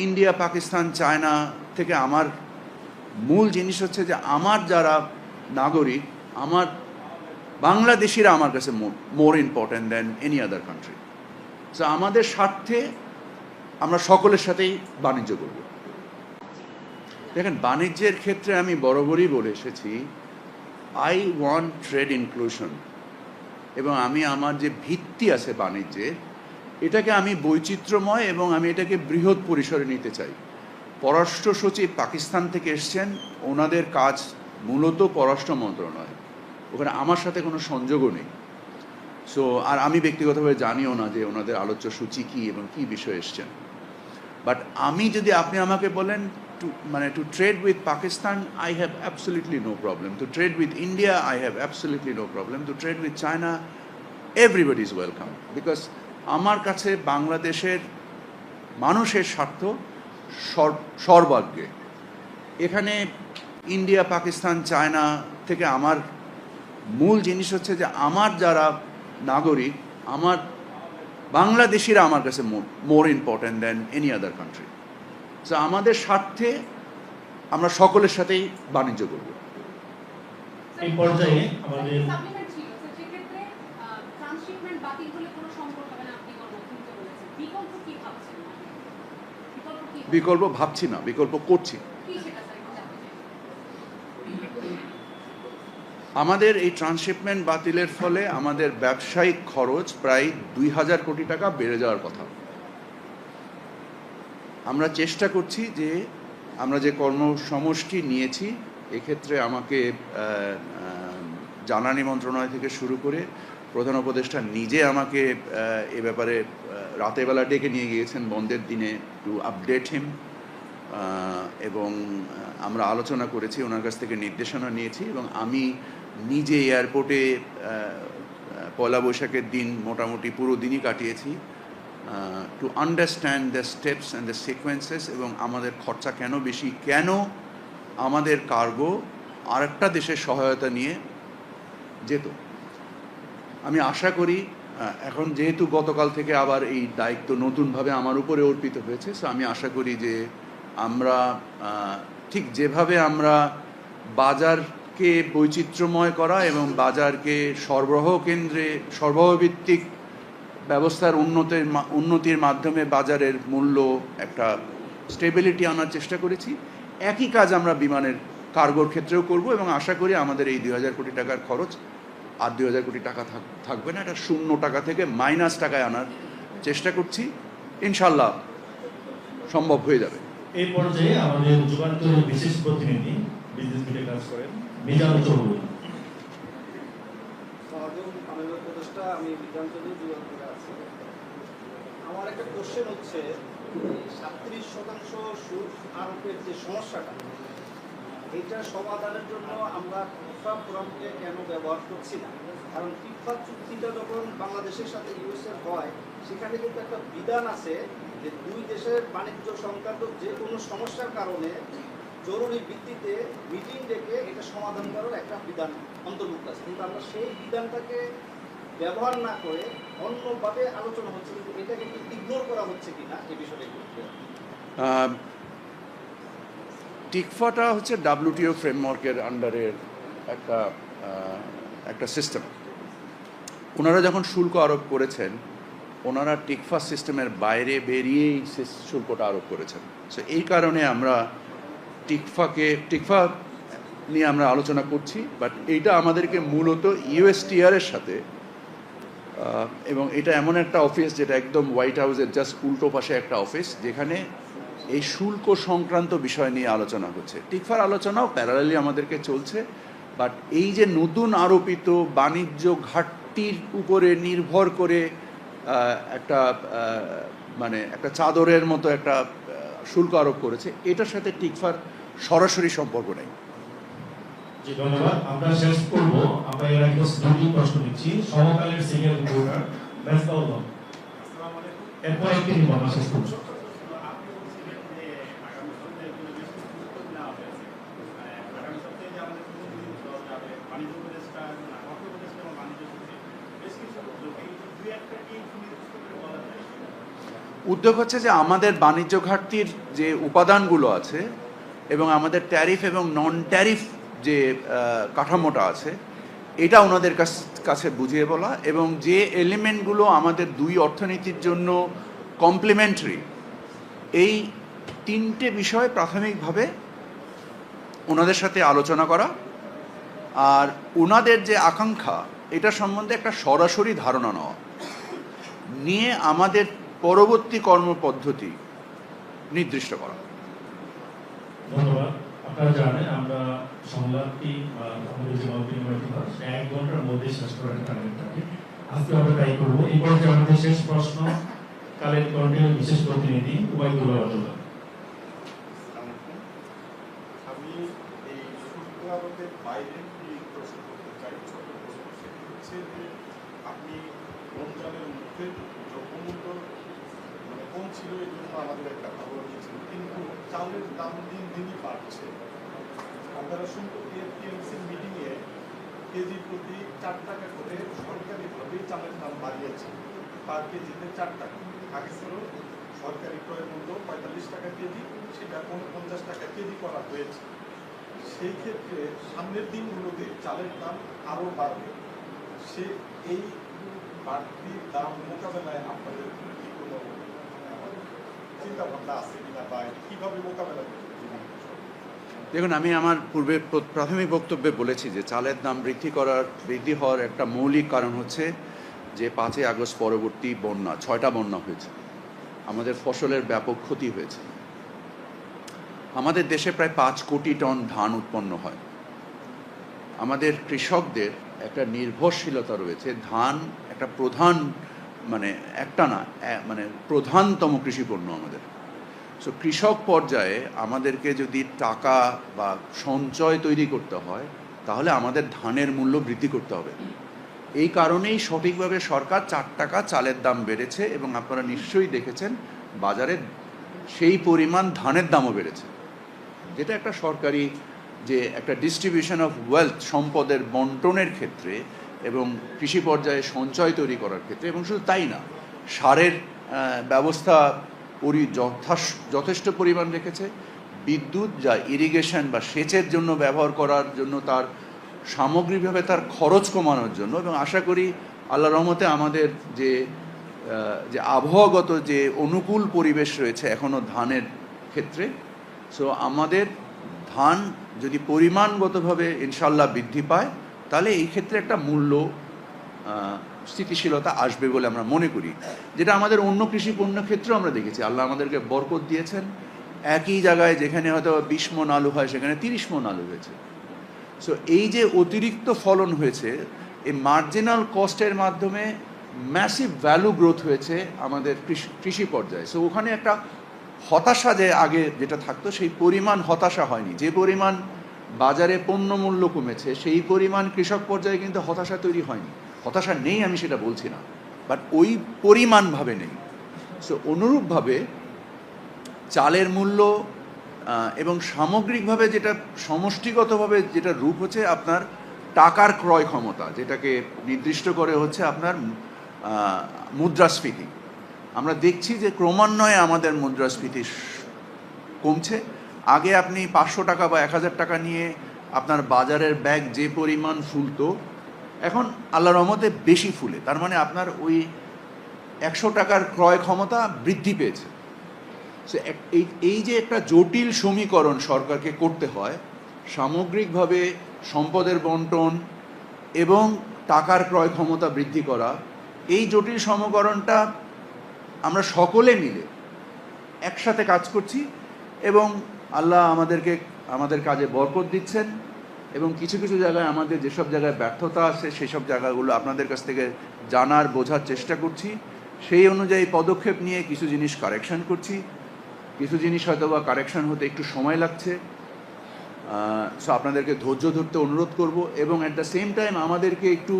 India, Pakistan, China থেকে আমার মূল জিনিস হচ্ছে যে আমার যারা নাগরিক, আমার বাংলাদেশিরা আমার কাছে more important than any other country. So আমাদের স্বার্থে আমরা সকলের সাথেই বাণিজ্য করব। দেখেন, বাণিজ্যের ক্ষেত্রে আমি বরাবরই বলে এসেছি, আই ওয়ান্ট ট্রেড ইনক্লুশন, এবং আমি আমার যে ভিত্তি আছে বাণিজ্যের, এটাকে আমি বৈচিত্র্যময় এবং আমি এটাকে বৃহৎ পরিসরে নিতে চাই। পররাষ্ট্র সচিব পাকিস্তান থেকে এসছেন, ওনাদের কাজ মূলত পররাষ্ট্র মন্ত্রণালয়, ওখানে আমার সাথে কোনো সংযোগও নেই। সো আর আমি ব্যক্তিগতভাবে জানিও না যে ওনাদের আলোচ্য সূচি কী এবং কী বিষয়ে এসছেন। বাট আমি যদি আপনি আমাকে বলেন to trade with Pakistan, I have absolutely no problem. To trade with India, I have absolutely no problem. To trade with China, everybody is welcome. Because আমার কাছে বাংলাদেশের মানুষের স্বার্থ সর্বাগ্রে। এখানে ইন্ডিয়া, পাকিস্তান, চায়না থেকে আমার মূল জিনিস হচ্ছে যে আমার যারা নাগরিক, আমার বাংলাদেশিরা আমার কাছে more important than any other country. So আমাদের স্বার্থে আমরা সকলের সাথেই বাণিজ্য করব। এই পর্যায়ে আমাদের বিকল্প ভাবছি না, বিকল্প করছি। আমাদের এই ট্রান্সশিপমেন্ট বাতিলের ফলে আমাদের ব্যবসায়িক খরচ প্রায় 2000 কোটি টাকা বেড়ে যাওয়ার কথা। আমরা চেষ্টা করছি যে আমরা যে কর্মসমষ্টি নিয়েছি, এক্ষেত্রে আমাকে জ্বালানি মন্ত্রণালয় থেকে শুরু করে প্রধান উপদেষ্টা নিজে আমাকে এ ব্যাপারে রাতেরবেলা ডেকে নিয়ে গিয়েছেন বন্ধের দিনে, টু আপডেট হিম, এবং আমরা আলোচনা করেছি, ওনার কাছ থেকে নির্দেশনা নিয়েছি, এবং আমি নিজে এয়ারপোর্টে পয়লা বৈশাখের দিন মোটামুটি পুরো দিনই কাটিয়েছি to understand the steps and the sequences, এবং আমাদের খরচা কেন বেশি, কেন আমাদের কার্গো আরেকটা দেশের সহায়তা নিয়ে যেত। আমি আশা করি, এখন যেহেতু গতকাল থেকে আবার এই দায়িত্ব নতুনভাবে আমার উপরে অর্পিত হয়েছে, সো আমি আশা করি যে আমরা ঠিক যেভাবে আমরা বাজারকে বৈচিত্র্যময় করা এবং বাজারকে সরবরাহ কেন্দ্রে সরবরাহভিত্তিক ব্যবস্থার উন্নতির মাধ্যমে বাজারের মূল্য একটা স্টেবিলিটি আনার চেষ্টা করেছি, একই কাজ আমরা বিমানের কার্গোর ক্ষেত্রেও করব, এবং আশা করি আমাদের এই 2000 কোটি টাকার খরচ আর 2000 কোটি টাকা থাকবে না, এটা 0 টাকা থেকে মাইনাস টাকায় আনার চেষ্টা করছি। ইনশাল্লাহ সম্ভব হয়ে যাবে। এই পর্যায়ে আমাদের যুগান্তরের বিশেষ প্রতিনিধি, বিজনেস মিটে কাজ করেন, মিজানুর চৌধুরী। আমি বিজ্ঞানচন্দ্র যুগান্তরে আছি। আমার একটা কোশ্চেন হচ্ছে, 37% সুদ আরোপের যে সমস্যাটা, এইটার সমাধানের জন্য আমরা টিকফা ফোরামকে কেন ব্যবহার করছি না? কারণ টিকফা চুক্তিটা যখন বাংলাদেশের সাথে ইউএসএর হয়, সেখানে কিন্তু একটা বিধান আছে যে দুই দেশের বাণিজ্য সংক্রান্ত যে কোনো সমস্যার কারণে জরুরি ভিত্তিতে মিটিং ডেকে এটা সমাধান করার একটা বিধান অন্তর্ভুক্ত আছে। কিন্তু আমরা সেই বিধানটাকে ব্যবহার না করে অন্যভাবে আলোচনা হচ্ছে, কিন্তু এটাকে কি ইগনোর করা হচ্ছে কিনা এই বিষয়টা। টিকফাটা হচ্ছে WTO ফ্রেমওয়ার্কের আন্ডারের একটা সিস্টেম। ওনারা যখন শুল্ক আরোপ করেছেন, ওনারা টিকফা সিস্টেমের বাইরে বেরিয়েই শুল্কটা আরোপ করেছেন। সো এই কারণে আমরা টিকফা নিয়ে আমরা আলোচনা করছি, বাট এইটা আমাদেরকে মূলত USTR-এর সাথে, এবং এটা এমন একটা অফিস যেটা একদম হোয়াইট হাউসের জাস্ট উল্টো পাশে একটা অফিস, যেখানে এই শুল্ক সংক্রান্ত বিষয় নিয়ে আলোচনা হচ্ছে। টিকফার আলোচনাও প্যারালালি আমাদেরকে চলছে, বাট এই যে নতুন আরোপিত বাণিজ্য ঘাটতির উপরে নির্ভর করে একটা চাদরের মতো একটা শুল্ক আরোপ করেছে, এটার সাথে টিকফার সরাসরি সম্পর্ক নেই। জি, ধন্যবাদ। আমরা শেষ করব। আমরা এর আগে দুটি প্রশ্ন নিচ্ছি। সমকালের সিনিয়র রিপোর্টার মেজবাউল হক, আসসালামু আলাইকুম। এরপর একটি আমরা শেষ করব। উদ্যোগ হচ্ছে যে আমাদের বাণিজ্য ঘাটতির যে উপাদানগুলো আছে এবং আমাদের ট্যারিফ এবং নন ট্যারিফ যে কাঠামোটা আছে এটা ওনাদের কাছে বুঝিয়ে বলা, এবং যে এলিমেন্টগুলো আমাদের দুই অর্থনীতির জন্য কমপ্লিমেন্টারি, এই তিনটে বিষয় প্রাথমিকভাবে ওনাদের সাথে আলোচনা করা, আর ওনাদের যে আকাঙ্ক্ষা এটা সম্বন্ধে একটা সরাসরি ধারণা নেওয়া, নিয়ে আমাদের পরবর্তী কর্মপদ্ধতি নির্দিষ্ট করা। ধন্যবাদ। আপনারা জানেন আমরা সংলাপটি আমাদের যে মন্ত্রী 1 ঘন্টার মধ্যে শেষ করার টার্গেট থাকে। আজকে আমরা তাই করবো। এই পর্যায়ে আমাদের শেষ প্রশ্ন কালেক্ট কন্টিনিউ বিশেষ প্রতিনিধি উবাইদুল্লাহ আব্দুল্লাহ। আমি এই শুল্ক আরোপের বাইরে কি প্রশ্ন করতে চাই, ছোট প্রশ্ন, সেটি হচ্ছে যে আপনি রমজানের মধ্যে দ্রব্যমূল্য মানে কম ছিল, এই জন্য আমাদের একটা খবর দিয়েছেন, কিন্তু চাউলের দাম দিন দিনই বাড়ছে। আপনারা সম্প্রতি এপিএমসির মিটিংয়ে কেজি প্রতি 4 টাকা করে সরকারিভাবে চালের দাম বাড়িয়েছে, পার কেজিতে 4 টাকা। আগে ছিল সরকারি ক্রয় মূল্য 45 টাকা কেজি, সেটা 49 টাকা কেজি করা হয়েছে। সেই ক্ষেত্রে সামনের দিনগুলোতে চালের দাম আরও বাড়বে। এই বাড়তি দাম মোকাবেলায় আপনাদের কি কোনো চিন্তা ভাবনা আছে কিনা, বা কীভাবে মোকাবেলা করতে? দেখুন, আমি আমার পূর্বে প্রাথমিক বক্তব্যে বলেছি যে চালের দাম বৃদ্ধি হওয়ার একটা মৌলিক কারণ হচ্ছে যে 5ই আগস্ট পরবর্তী বন্যা, 6টা বন্যা হয়েছে, আমাদের ফসলের ব্যাপক ক্ষতি হয়েছে। আমাদের দেশে প্রায় 5 কোটি টন ধান উৎপন্ন হয়। আমাদের কৃষকদের একটা নির্ভরশীলতা রয়েছে, ধান একটা প্রধান প্রধানতম কৃষিপণ্য আমাদের। সো কৃষক পর্যায়ে আমাদেরকে যদি টাকা বা সঞ্চয় তৈরি করতে হয় তাহলে আমাদের ধানের মূল্য বৃদ্ধি করতে হবে। এই কারণেই সঠিকভাবে সরকার 4 টাকা চালের দাম বেড়েছে, এবং আপনারা নিশ্চয়ই দেখেছেন বাজারে সেই পরিমাণ ধানের দামও বেড়েছে, যেটা একটা সরকারি যে একটা ডিস্ট্রিবিউশন অফ ওয়েলথ, সম্পদের বন্টনের ক্ষেত্রে এবং কৃষি পর্যায়ে সঞ্চয় তৈরি করার ক্ষেত্রে, এবং শুধু তাই না, সারের ব্যবস্থা যথেষ্ট পরিমাণ রেখেছে। বিদ্যুৎ যা ইরিগেশন বা সেচের জন্য ব্যবহার করার জন্য তার সামগ্রিকভাবে তার খরচ কমানোর জন্য, এবং আশা করি আল্লাহ রহমতে আমাদের যে আবহাওয়াগত যে অনুকূল পরিবেশ রয়েছে এখনও ধানের ক্ষেত্রে, সো আমাদের ধান যদি পরিমাণগতভাবে ইনশাল্লাহ বৃদ্ধি পায় তাহলে এই ক্ষেত্রে একটা মূল্য স্থিতিশীলতা আসবে বলে আমরা মনে করি, যেটা আমাদের অন্য কৃষি পণ্য ক্ষেত্রেও আমরা দেখেছি। আল্লাহ আমাদেরকে বরকত দিয়েছেন, একই জায়গায় যেখানে হয়তো 20 মণ আলু হয় সেখানে 30 মণ আলু হয়েছে। সো এই যে অতিরিক্ত ফলন হয়েছে, এই মার্জিনাল কস্টের মাধ্যমে ম্যাসিভ ভ্যালু গ্রোথ হয়েছে আমাদের কৃষি পর্যায়ে। সো ওখানে একটা হতাশা যে আগে যেটা থাকতো সেই পরিমাণ হতাশা হয়নি। যে পরিমাণ বাজারে পণ্য মূল্য কমেছে সেই পরিমাণ কৃষক পর্যায়ে কিন্তু হতাশা তৈরি হয়নি। হতাশা নেই আমি সেটা বলছি না, বাট ওই পরিমাণভাবে নেই। সো অনুরূপভাবে চালের মূল্য এবং সামগ্রিকভাবে যেটা সমষ্টিগতভাবে যেটা রূপ হচ্ছে আপনার টাকার ক্রয় ক্ষমতা, যেটাকে নির্দিষ্ট করে হচ্ছে আপনার মুদ্রাস্ফীতি। আমরা দেখছি যে ক্রমান্বয়ে আমাদের মুদ্রাস্ফীতি কমছে। আগে আপনি 500 টাকা বা 1000 টাকা নিয়ে আপনার বাজারের ব্যাগ যে পরিমাণ ফুলতো, এখন আল্লাহর রহমতে বেশি ফুলে। তার মানে আপনার ওই 100 টাকার ক্রয় ক্ষমতা বৃদ্ধি পেয়েছে। সো এই যে একটা জটিল সমীকরণ সরকারকে করতে হয়, সামগ্রিকভাবে সম্পদের বন্টন এবং টাকার ক্রয় ক্ষমতা বৃদ্ধি করা, এই জটিল সমীকরণটা আমরা সকলে মিলে একসাথে কাজ করছি, এবং আল্লাহ আমাদের কাজে বরকত দিচ্ছেন, এবং কিছু কিছু জায়গায় আমাদের যেসব জায়গায় ব্যর্থতা আছে সেসব জায়গাগুলো আপনাদের কাছ থেকে জানার বোঝার চেষ্টা করছি। সেই অনুযায়ী পদক্ষেপ নিয়ে কিছু জিনিস কারেকশন করছি, কিছু জিনিস হয়তো বা কারেকশন হতে একটু সময় লাগছে। সো আপনাদেরকে ধৈর্য ধরতে অনুরোধ করব, এবং অ্যাট দ্য সেম টাইম আমাদেরকে একটু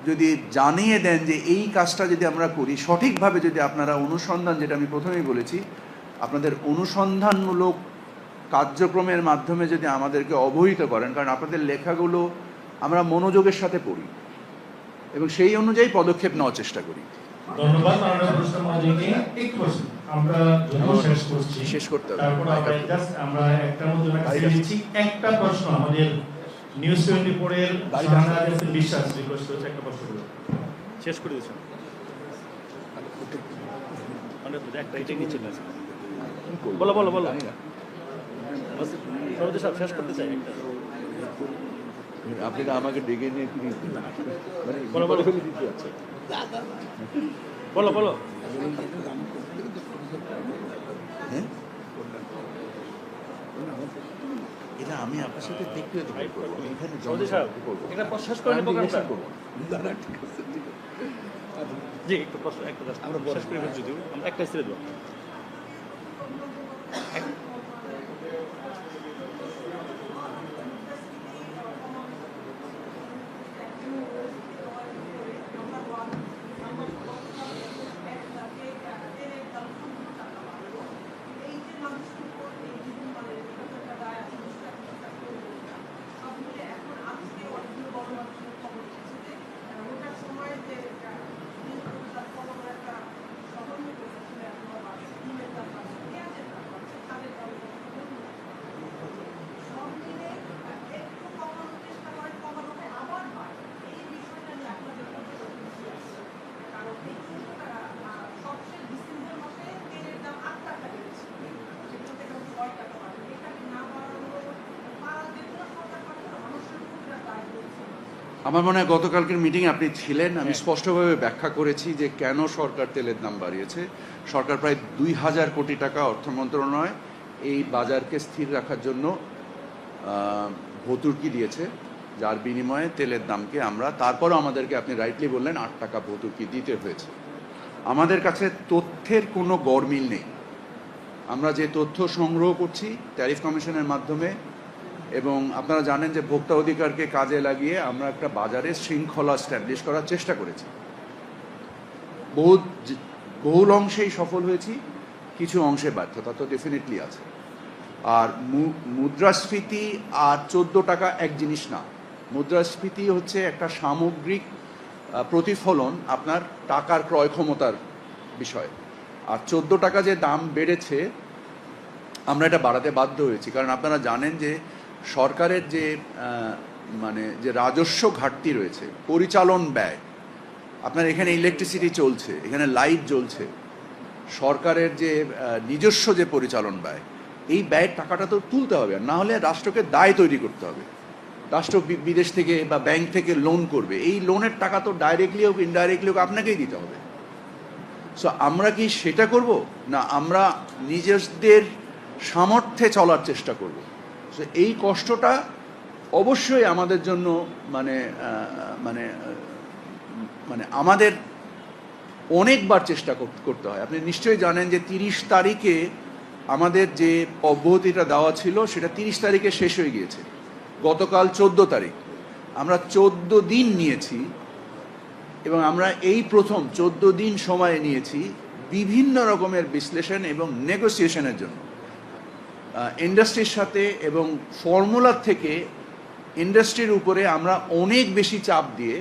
যদি জানিয়ে দেন যে এই কাজটা যদি আমরা করি সঠিকভাবে, যদি আপনারা অনুসন্ধান, যেটা আমি প্রথমেই বলেছি, আপনাদের অনুসন্ধানমূলক কার্যক্রমের মাধ্যমে যদি আমাদেরকে অবহিত করেন, কারণ আপনাদের লেখাগুলো আমরা মনোযোগের সাথে পড়ি এবং সেই অনুযায়ী পদক্ষেপ নেওয়ার চেষ্টা করি। ধন্যবাদ। আমরা যদিও শেষ করছি, শেষ করতে হবে। তারপর আমরা জাস্ট আমরা একটা মধ্যে কাছে দিচ্ছি একটা প্রশ্ন আমাদের নিউজ 24 এর শাহনাজ হাসান বিশ্বাস রিকোয়েস্ট করেছে একটা প্রশ্ন করুন। শেষ করে দিচ্ছেন মানে একটা এটাই নিচ্ছেন না বলো বলো বলো সরোজ সাহেব শেষ করতে চাই একটা আপনি তো আমাকে ডেকে নিয়ে মানে বলো বলো বলো বলো হ্যাঁ এটা আমি আপনার সাথে দেখতে করবো এখানে সরোজ সাহেব এটা শেষ করে নিব প্রোগ্রামটা জি একটু প্রশ্ন একটা আমরা শেষ করে ফেলছি যদি আমরা একটা ছেড়ে দেবো আমার মনে হয় গতকালকের মিটিংয়ে আপনি ছিলেন, আমি স্পষ্টভাবে ব্যাখ্যা করেছি যে কেন সরকার তেলের দাম বাড়িয়েছে। সরকার প্রায় 2000 কোটি টাকা অর্থ মন্ত্রণালয় এই বাজারকে স্থির রাখার জন্য ভর্তুকি দিয়েছে, যার বিনিময়ে তেলের দামকে আমরা তারপরও আমাদেরকে আপনি রাইটলি বললেন 8 টাকা ভর্তুকি দিতে হয়েছে। আমাদের কাছে তথ্যের কোনো গরমিল নেই। আমরা যে তথ্য সংগ্রহ করছি ট্যারিফ কমিশনের মাধ্যমে, এবং আপনারা জানেন যে ভোক্তা অধিকারকে কাজে লাগিয়ে আমরা একটা বাজারে শৃঙ্খলা স্ট্যাবলিশ করার চেষ্টা করেছি। বহুল অংশেই সফল হয়েছি, কিছু অংশে ব্যর্থতা তো ডেফিনেটলি আছে। আর মুদ্রাস্ফীতি আর 14 টাকা এক জিনিস না। মুদ্রাস্ফীতি হচ্ছে একটা সামগ্রিক প্রতিফলন আপনার টাকার ক্রয় ক্ষমতার বিষয়। আর 14 টাকা যে দাম বেড়েছে, আমরা এটা বাড়াতে বাধ্য হয়েছি, কারণ আপনারা জানেন যে সরকারের যে মানে যে রাজস্ব ঘাটতি রয়েছে, পরিচালন ব্যয়, আপনার এখানে ইলেকট্রিসিটি চলছে, এখানে লাইট জ্বলছে, সরকারের যে নিজস্ব যে পরিচালন ব্যয়, এই ব্যয়ের টাকাটা তো তুলতে হবে, না হলে রাষ্ট্রকে দায় তৈরি করতে হবে। রাষ্ট্র বিদেশ থেকে বা ব্যাংক থেকে লোন করবে, এই লোনের টাকা তো ডাইরেক্টলি হোক ইনডাইরেক্টলি হোক আপনাকেই দিতে হবে। সো আমরা কি সেটা করব, না আমরা নিজেদের সামর্থ্যে চলার চেষ্টা করব? সো এই কষ্টটা অবশ্যই আমাদের জন্য মানে মানে মানে আমাদের অনেকবার চেষ্টা করতে হয়। আপনি নিশ্চয়ই জানেন যে 30 তারিখে আমাদের যে অব্যাহতিটা দেওয়া ছিল সেটা 30 তারিখে শেষ হয়ে গিয়েছে। গতকাল 14 তারিখ, আমরা 14 দিন নিয়েছি, এবং আমরা এই প্রথম 14 দিন সময় নিয়েছি বিভিন্ন রকমের বিশ্লেষণ এবং নেগোসিয়েশনের জন্য ইন্ডাস্ট্রির সাথে, এবং ফর্মুলার থেকে ইন্ডাস্ট্রির উপরে আমরা অনেক বেশি চাপ দিয়ে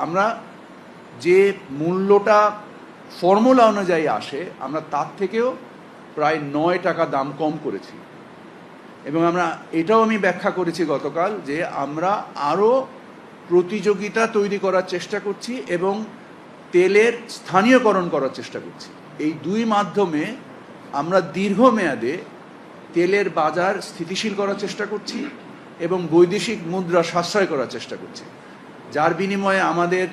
আমরা যে মূল্যটা ফর্মুলা অনুযায়ী আসে আমরা তার থেকেও প্রায় 9 টাকা দাম কম করেছি। এবং আমরা এটাও আমি ব্যাখ্যা করেছি গতকাল যে আমরা আরও প্রতিযোগিতা তৈরি করার চেষ্টা করছি এবং তেলের স্থানীয়করণ করার চেষ্টা করছি। এই দুই মাধ্যমে আমরা দীর্ঘমেয়াদে তেলের বাজার স্থিতিশীল করার চেষ্টা করছি এবং বৈদেশিক মুদ্রা সাশ্রয় করার চেষ্টা করছি, যার বিনিময়ে আমাদের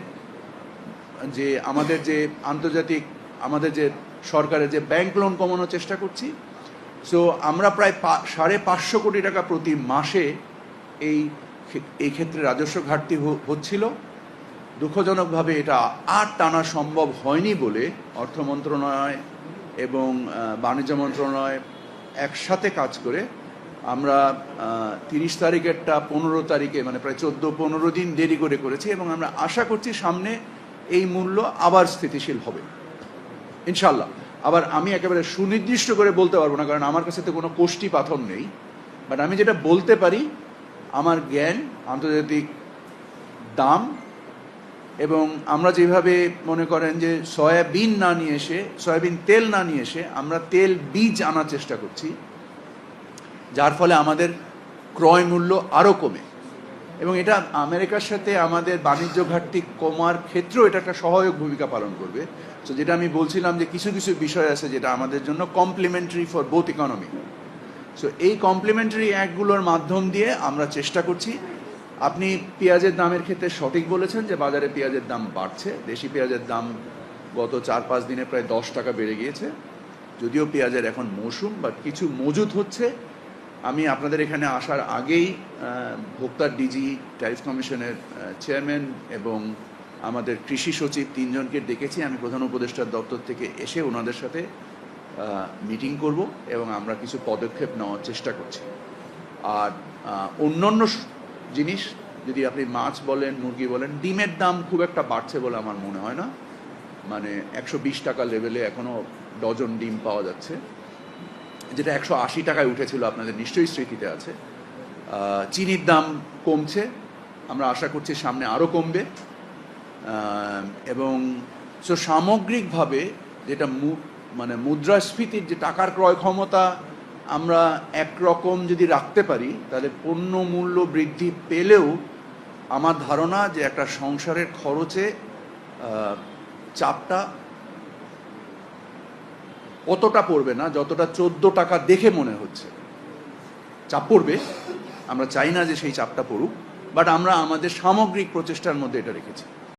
যে আন্তর্জাতিক আমাদের যে সরকারের যে ব্যাংক লোন কমানোর চেষ্টা করছি। সো আমরা প্রায় 550 কোটি টাকা প্রতি মাসে এই ক্ষেত্রে রাজস্ব ঘাটতি হচ্ছিল। দুঃখজনকভাবে এটা আর টানা সম্ভব হয়নি বলে অর্থ মন্ত্রণালয় এবং বাণিজ্য মন্ত্রণালয় একসাথে কাজ করে আমরা 30 তারিখেরটা 15 তারিখে, মানে প্রায় 14-15 দিন দেরি করেছি, এবং আমরা আশা করছি সামনে এই মূল্য আবার স্থিতিশীল হবে ইনশাল্লাহ। আবার আমি একেবারে সুনির্দিষ্ট করে বলতে পারবো না, কারণ আমার কাছে তো কোনো কোষ্ঠী পাথর নেই, বাট আমি যেটা বলতে পারি আমার জ্ঞান আন্তর্জাতিক দাম এবং আমরা যেভাবে মনে করেন যে সয়াবিন না নিয়ে এসে, সয়াবিন তেল না নিয়ে এসে আমরা তেল বীজ আনার চেষ্টা করছি, যার ফলে আমাদের ক্রয় মূল্য আরও কমে এবং এটা আমেরিকার সাথে আমাদের বাণিজ্য ঘাটতি কমার ক্ষেত্রেও এটা একটা সহায়ক ভূমিকা পালন করবে। তো যেটা আমি বলছিলাম যে কিছু কিছু বিষয় আছে যেটা আমাদের জন্য complementary for both economy. So এই কমপ্লিমেন্টারি অ্যাক্টগুলোর মাধ্যম দিয়ে আমরা চেষ্টা করছি। আপনি পেঁয়াজের দামের ক্ষেত্রে সঠিক বলেছেন যে বাজারে পেঁয়াজের দাম বাড়ছে। দেশি পেঁয়াজের দাম গত 4-5 দিনে প্রায় 10 টাকা বেড়ে গিয়েছে, যদিও পেঁয়াজের এখন মৌসুম, বাট কিছু মজুত হচ্ছে। আমি আপনাদের এখানে আসার আগেই ভোক্তার ডিজি, ট্যারিফ কমিশনের চেয়ারম্যান এবং আমাদের কৃষি সচিব 3 জনকে ডেকেছি। আমি প্রধান উপদেষ্টার দপ্তর থেকে এসে ওনাদের সাথে মিটিং করব এবং আমরা কিছু পদক্ষেপ নেওয়ার চেষ্টা করছি। আর অন্যান্য জিনিস, যদি আপনি মাছ বলেন, মুরগি বলেন, ডিমের দাম খুব একটা বাড়ছে বলে আমার মনে হয় না। মানে 120 টাকা লেভেলে এখনও ডজন ডিম পাওয়া যাচ্ছে, যেটা 180 টাকায় উঠেছিল, আপনাদের নিশ্চয়ই স্মৃতিতে আছে। চিনির দাম কমছে, আমরা আশা করছি সামনে আরও কমবে। এবং সামগ্রিকভাবে যেটা মানে মুদ্রাস্ফীতির যে টাকার ক্রয় ক্ষমতা আমরা একরকম যদি রাখতে পারি, তাহলে পণ্য মূল্য বৃদ্ধি পেলেও আমার ধারণা যে একটা সংসারের খরচে চাপটা অতটা পড়বে না যতটা 14 টাকা দেখে মনে হচ্ছে। চাপ পড়বে, আমরা চাই না যে সেই চাপটা পড়ুক, বাট আমরা আমাদের সামগ্রিক প্রচেষ্টার মধ্যে এটা রেখেছি।